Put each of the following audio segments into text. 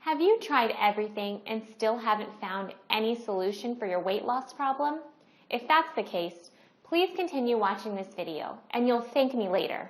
Have you tried everything and still haven't found any solution for your weight loss problem? If that's the case, please continue watching this video and you'll thank me later.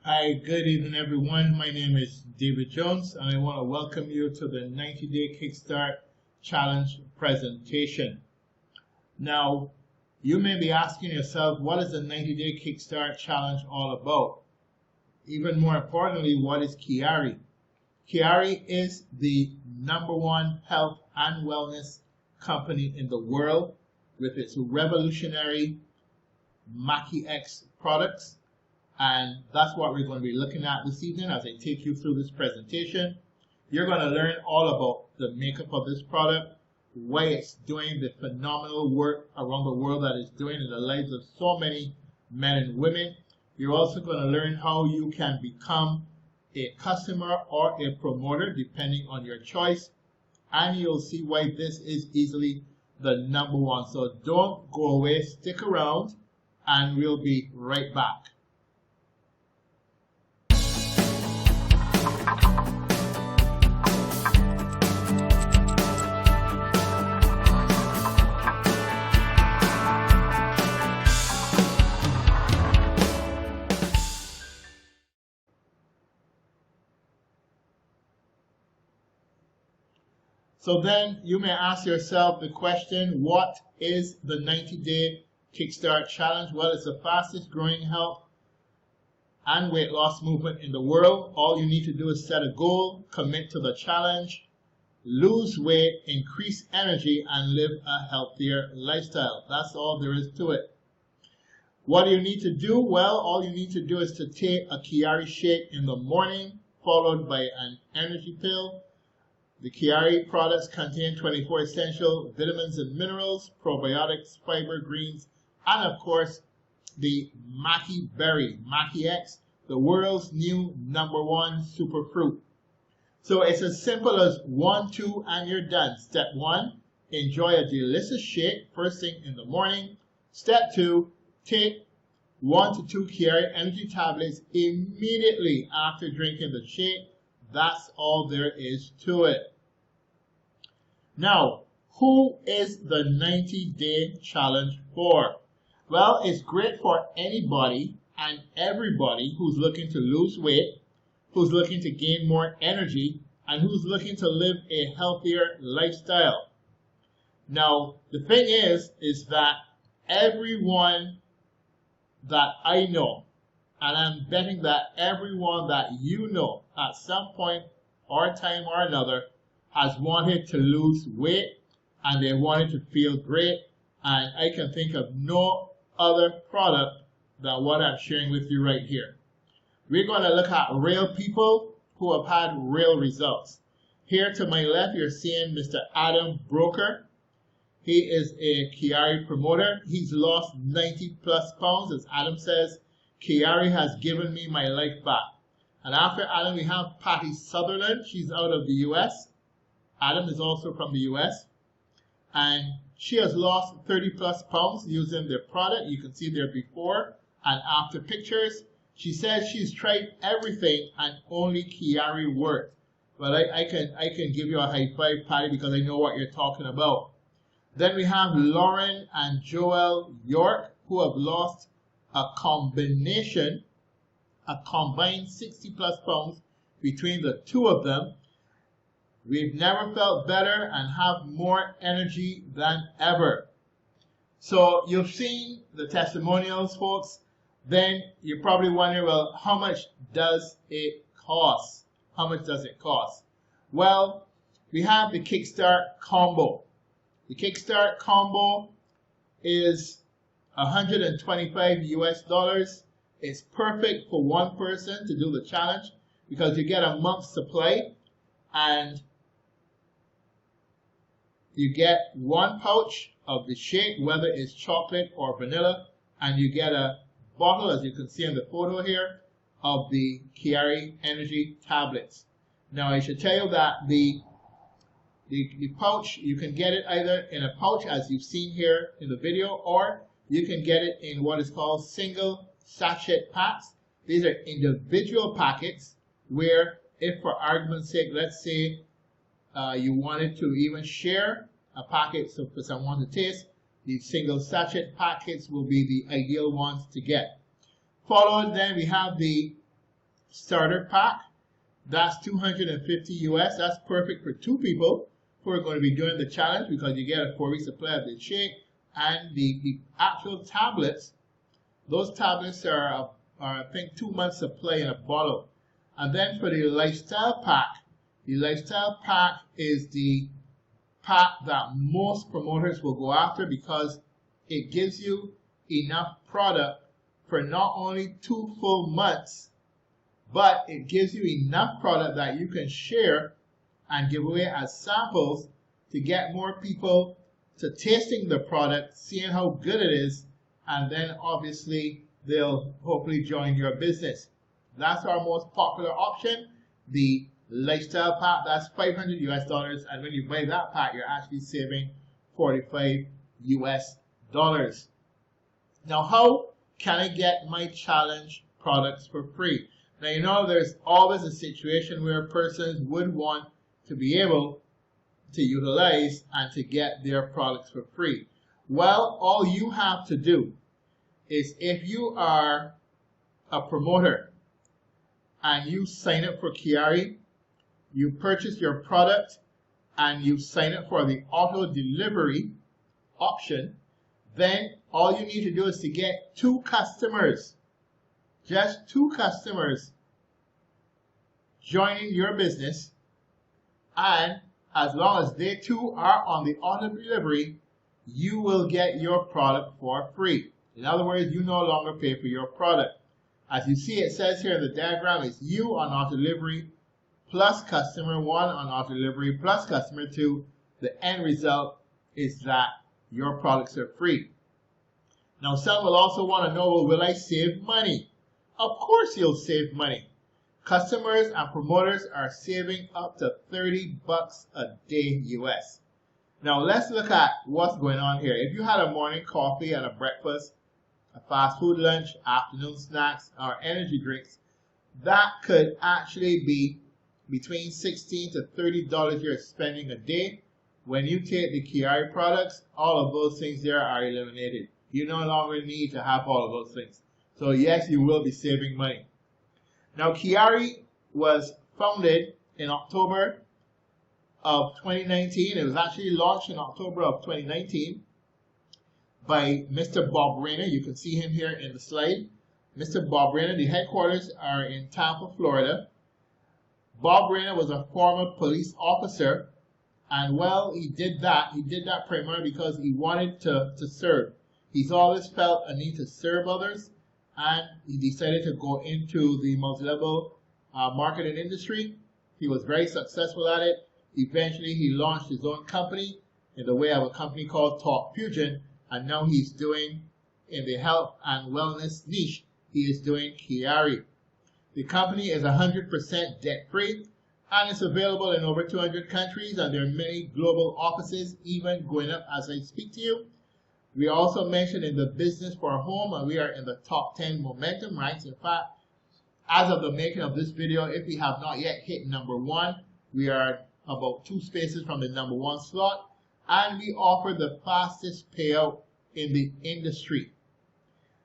Hi, good evening everyone. My name is David Jones and I want to welcome you to the 90-day Kickstart Challenge presentation. Now, you may be asking yourself, what is the 90-day Kickstart Challenge all about? Even more importantly, what is Quiari? Quiari is the #1 health and wellness company in the world with its revolutionary Maki-X products. And that's what we're going to be looking at this evening as I take you through this presentation. You're going to learn all about the makeup of this product, why it's doing the phenomenal work around the world that it's doing in the lives of so many men and women. You're also going to learn how you can become a customer or a promoter depending on your choice. And you'll see why this is easily the #1. So don't go away, stick around, and we'll be right back. So then you may ask yourself the question, what is the 90-day Kickstart Challenge? Well, it's the fastest growing health and weight loss movement in the world. All you need to do is set a goal, commit to the challenge, lose weight, increase energy, and live a healthier lifestyle. That's all there is to it. What do you need to do? Well, all you need to do is to take a Quiari shake in the morning, followed by an energy pill. The Quiari products contain 24 essential vitamins and minerals, probiotics, fiber, greens, and of course, the Maki Berry, Maki-X, the world's new #1 superfruit. So it's as simple as 1, 2, and you're done. Step 1, enjoy a delicious shake first thing in the morning. Step 2, take 1 to 2 Quiari energy tablets immediately after drinking the shake. That's all there is to it. Now, who is the 90-day challenge for? Well, it's great for anybody and everybody who's looking to lose weight, who's looking to gain more energy, and who's looking to live a healthier lifestyle. Now, the thing is that everyone that I know, and I'm betting that everyone that you know at some point or time or another has wanted to lose weight and they wanted to feel great, and I can think of no other product than what I'm sharing with you right here. We're going to look at real people who have had real results. Here to my left, you're seeing Mr. Adam Broker. He is a Quiari promoter. He's lost 90+ pounds. As Adam says, Quiari has given me my life back. And after Adam, we have Patty Sutherland. She's out of the US. Adam is also from the US. And she has lost 30+ pounds using their product. You can see their before and after pictures. She says she's tried everything and only Quiari worked. Well, I can give you a high five, Patty, because I know what you're talking about. Then we have Lauren and Joel York, who have lost a combined 60+ pounds between the two of them. We've never felt better and have more energy than ever. So you've seen the testimonials, folks. Then you're probably wondering, well, how much does it cost? How much does it cost? Well, we have the Kickstart combo. The Kickstart combo is $125 US. It's perfect for one person to do the challenge because you get a month's supply and you get 1 pouch of the shake, whether it's chocolate or vanilla, and you get a bottle, as you can see in the photo here, of the Quiari energy tablets. Now I should tell you that the pouch, you can get it either in a pouch as you've seen here in the video, or you can get it in what is called single sachet packs. These are individual packets where if for argument's sake, let's say you wanted to even share a packet so for someone to taste, these single sachet packets will be the ideal ones to get. Followed, then we have the starter pack. That's $250 US. That's perfect for 2 people who are going to be doing the challenge because you get a 4-week supply of the shake and the actual tablets. Those tablets are I think 2 months supply in a bottle. And then for the lifestyle pack is the pack that most promoters will go after because it gives you enough product for not only 2 full months, but it gives you enough product that you can share and give away as samples to get more people to tasting the product, seeing how good it is, and then obviously they'll hopefully join your business. That's our most popular option, the lifestyle pack. That's $500 US, and when you buy that pack, you're actually saving $45 US. Now, how can I get my challenge products for free? Now, you know, there's always a situation where persons would want to be able to utilize and to get their products for free. Well, all you have to do is if you are a promoter and you sign up for Quiari, you purchase your product and you sign up for the auto delivery option, then all you need to do is to get 2 customers, just 2 customers joining your business, and as long as they too are on the auto delivery, you will get your product for free. In other words, you no longer pay for your product. As you see, it says here in the diagram, it's you on auto delivery plus customer 1 on auto delivery plus customer 2. The end result is that your products are free. Now, some will also want to know, well, will I save money? Of course you'll save money. Customers and promoters are saving up to $30 a day US. Now, let's look at what's going on here. If you had a morning coffee and a breakfast, a fast food lunch, afternoon snacks, or energy drinks, that could actually be between $16 to $30 you're spending a day. When you take the Quiari products, all of those things there are eliminated. You no longer need to have all of those things. So yes, you will be saving money. Now, Quiari was founded in October of 2019. It was actually launched in October of 2019 by Mr. Bob Rayner. You can see him here in the slide. Mr. Bob Rayner, the headquarters are in Tampa, Florida. Bob Rayner was a former police officer, and well, he did that primarily because he wanted to serve. He's always felt a need to serve others, and he decided to go into the multi-level marketing industry. He was very successful at it. Eventually, he launched his own company in the way of a company called Talk Fusion, and now he's doing, in the health and wellness niche, he is doing Quiari. The company is 100% debt-free, and it's available in over 200 countries, and there are many global offices even going up as I speak to you. We also mentioned in the business for a home, and we are in the top 10 momentum ranks. In fact, as of the making of this video, if we have not yet hit number 1, we are about 2 spaces from the number 1 slot, and we offer the fastest payout in the industry.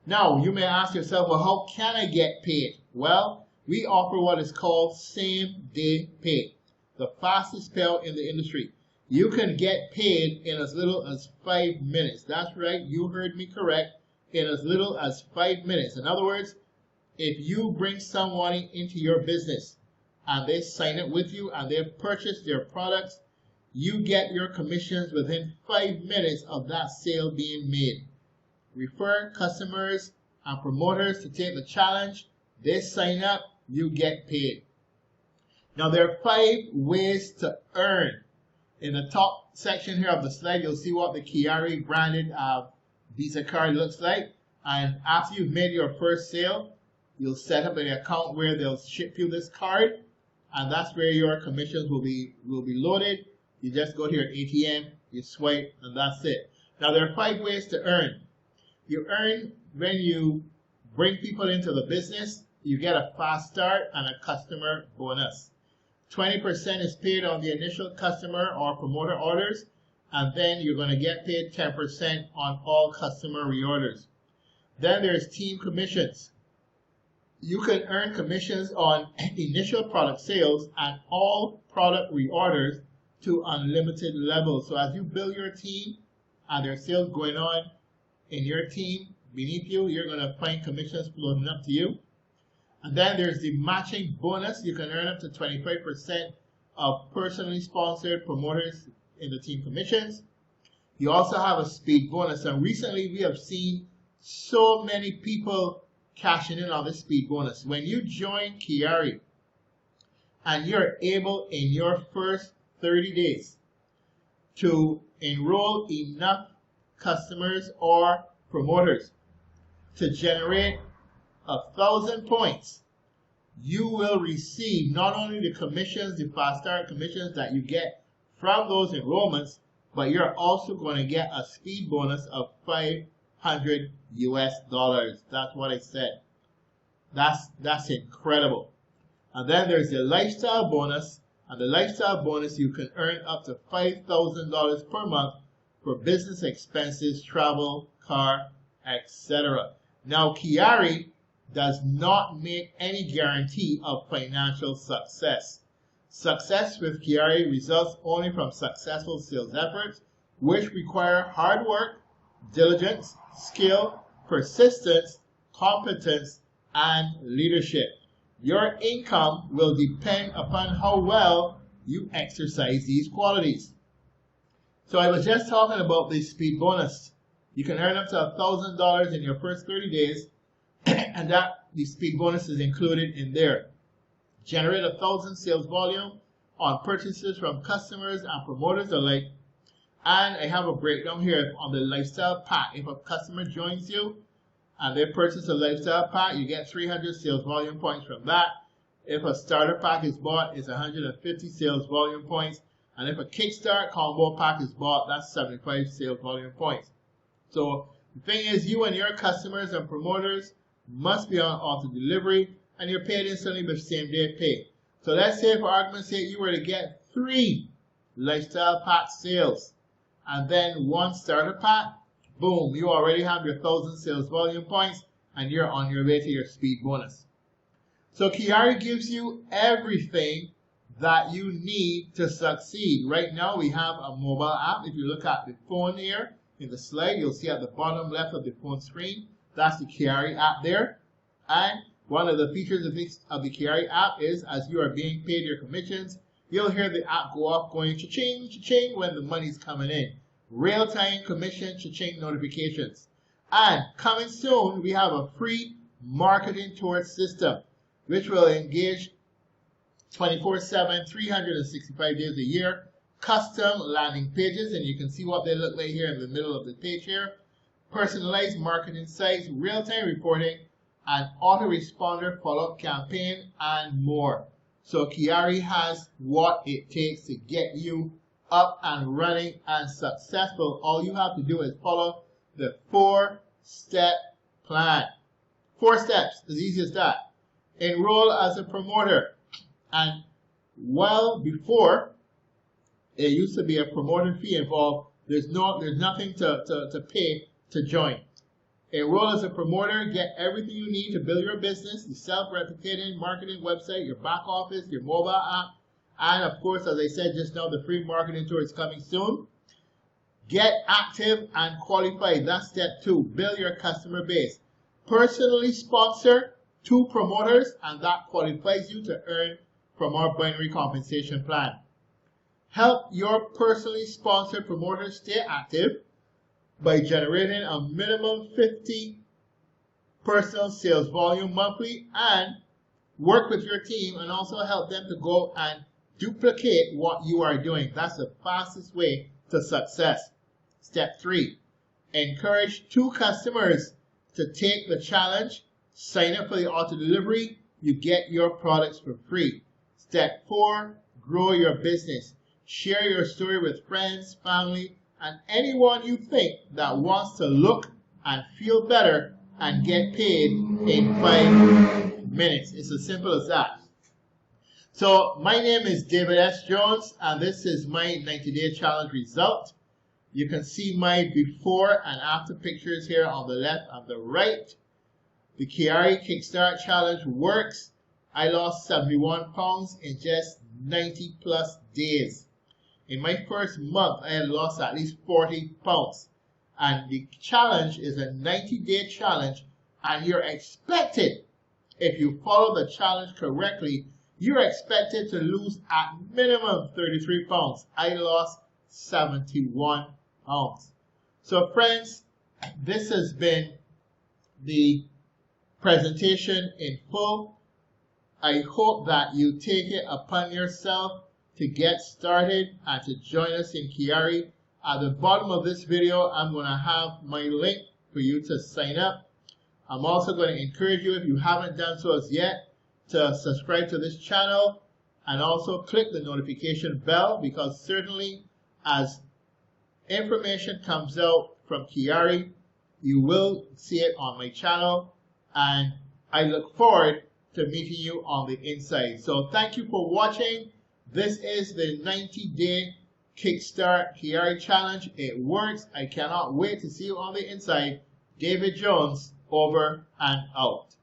Now, you may ask yourself, well, how can I get paid? Well, we offer what is called same-day pay, the fastest payout in the industry. You can get paid in as little as 5 minutes. That's right, you heard me correct, in as little as 5 minutes. In other words, if you bring someone into your business and they sign up with you and they purchase their products, you get your commissions within 5 minutes of that sale being made. Refer customers and promoters to take the challenge. They sign up, you get paid. Now, there are 5 ways to earn. In the top section here of the slide, you'll see what the Quiari branded Visa card looks like. And after you've made your first sale, you'll set up an account where they'll ship you this card, and that's where your commissions will be loaded. You just go to your ATM, you swipe, and that's it. Now, there are 5 ways to earn. You earn when you bring people into the business. You get a fast start and a customer bonus. 20% is paid on the initial customer or promoter orders, and then you're going to get paid 10% on all customer reorders. Then there's team commissions. You can earn commissions on initial product sales and all product reorders to unlimited levels. So as you build your team and there's sales going on in your team beneath you, you're going to find commissions floating up to you. And then there's the matching bonus. You can earn up to 25% of personally sponsored promoters in the team commissions. You also have a speed bonus. And recently we have seen so many people cashing in on this speed bonus. When you join Quiari and you're able in your first 30 days to enroll enough customers or promoters to generate 1,000 points, you will receive not only the commissions, the fast start commissions that you get from those enrollments, but you're also going to get a speed bonus of $500 US. That's what I said. That's incredible. And then there's the lifestyle bonus, and the lifestyle bonus you can earn up to $5,000 per month for business expenses, travel, car, etc. Now, Quiari does not make any guarantee of financial success. Success with Quiari results only from successful sales efforts, which require hard work, diligence, skill, persistence, competence, and leadership. Your income will depend upon how well you exercise these qualities. So I was just talking about the speed bonus. You can earn up to $1,000 in your first 30 days, and that the speed bonus is included in there. Generate 1,000 sales volume on purchases from customers and promoters alike. And I have a breakdown here on the lifestyle pack. If a customer joins you and they purchase a lifestyle pack, you get 300 sales volume points from that. If a starter pack is bought, it's 150 sales volume points. And if a Kickstart combo pack is bought, that's 75 sales volume points. So the thing is, you and your customers and promoters must be on auto delivery, and you're paid instantly with same day pay. So let's say, for argument's sake, you were to get 3 lifestyle pack sales and then 1 starter pack. Boom, you already have your 1,000 sales volume points and you're on your way to your speed bonus. So Quiari gives you everything that you need to succeed. Right now we have a mobile app. If you look at the phone here in the slide, you'll see at the bottom left of the phone screen, that's the Quiari app there. And one of the features of the Quiari app is, as you are being paid your commissions, you'll hear the app go off going cha-ching, cha-ching when the money's coming in. Real-time commission cha-ching notifications. And coming soon, we have a free marketing tour system, which will engage 24/7, 365 days a year, custom landing pages, and you can see what they look like here in the middle of the page here, personalized marketing sites, real-time reporting, an autoresponder follow-up campaign, and more. So Quiari has what it takes to get you up and running and successful. All you have to do is follow the 4-step plan. 4 steps, as easy as that. Enroll as a promoter. And well before, there used to be a promoter fee involved. There's nothing to pay to join. Enroll as a promoter, get everything you need to build your business, the self-replicating marketing website, your back office, your mobile app, and of course, as I said just now, the free marketing tour is coming soon. Get active and qualified. That's step 2. Build your customer base. Personally sponsor 2 promoters, and that qualifies you to earn from our binary compensation plan. Help your personally sponsored promoters stay active by generating a minimum 50 personal sales volume monthly, and work with your team and also help them to go and duplicate what you are doing. That's the fastest way to success. Step 3, encourage 2 customers to take the challenge. Sign up for the auto delivery. You get your products for free. Step 4, grow your business. Share your story with friends, family, and anyone you think that wants to look and feel better and get paid in 5 minutes. It's as simple as that. So my name is David S. Jones, and this is my 90-day challenge result. You can see my before and after pictures here on the left and the right. The Quiari Kickstart challenge works. I lost 71 pounds in just 90 plus days. In my first month, I had lost at least 40 pounds. And the challenge is a 90-day challenge, and you're expected, if you follow the challenge correctly, you're expected to lose at minimum 33 pounds. I lost 71 pounds. So friends, this has been the presentation in full. I hope that you take it upon yourself to get started and to join us in Quiari. At the bottom of this video, I'm going to have my link for you to sign up. I'm also going to encourage you, if you haven't done so as yet, to subscribe to this channel and also click the notification bell, because certainly as information comes out from Quiari, you will see it on my channel, and I look forward to meeting you on the inside. So thank you for watching. This is the 90-day Kickstart Quiari challenge. It works. I cannot wait to see you on the inside. David Jones, over and out.